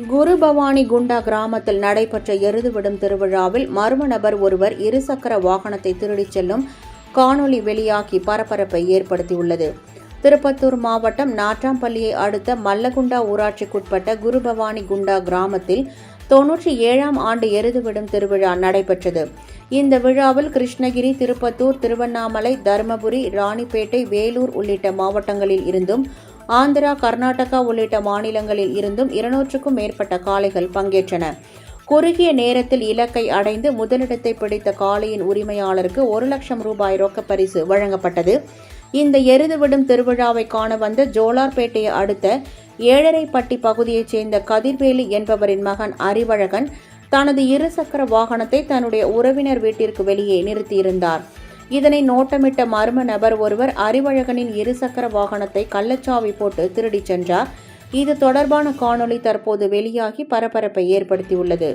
குருபவானி குண்டா கிராமத்தில் நடைபெற்ற எருதுவிடும் திருவிழாவில் மர்ம நபர் ஒருவர் இருசக்கர வாகனத்தை திருடிச் செல்லும் காணொலி வெளியாகி பரபரப்பை ஏற்படுத்தியுள்ளது. திருப்பத்தூர் மாவட்டம் நாட்றாம்பள்ளியை அடுத்த மல்லகுண்டா ஊராட்சிக்குட்பட்ட குருபவானி குண்டா கிராமத்தில் 97ஆம் ஆண்டு எருதுவிடும் திருவிழா நடைபெற்றது. இந்த விழாவில் கிருஷ்ணகிரி, திருப்பத்தூர், திருவண்ணாமலை, தருமபுரி, ராணிப்பேட்டை, வேலூர் உள்ளிட்ட மாவட்டங்களில் இருந்தும், ஆந்திரா, கர்நாடகா உள்ளிட்ட மாநிலங்களில் இருந்தும் 200க்கும் மேற்பட்ட காளைகள் பங்கேற்றன. குறுகிய நேரத்தில் இலக்கை அடைந்து முதலிடத்தை பிடித்த காளையின் உரிமையாளருக்கு 1 லட்சம் ரூபாய் ரொக்கப்பரிசு வழங்கப்பட்டது. இந்த எருதுவிடும் திருவிழாவை காண வந்த ஜோலார்பேட்டையை அடுத்த ஏழரைப்பட்டி பகுதியைச் சேர்ந்த கதிர்வேலு என்பவரின் மகன் அறிவழகன் தனது இருசக்கர வாகனத்தை தன்னுடைய உறவினர் வீட்டிற்கு வெளியே நிறுத்தியிருந்தார். இதனை நோட்டமிட்ட மர்ம நபர் ஒருவர் அறிவழகனின் இருசக்கர வாகனத்தை கள்ளச்சாவி போட்டு திருடிச் சென்றார். இது தொடர்பான காணொலி தற்போது வெளியாகி பரபரப்பை ஏற்படுத்தியுள்ளது.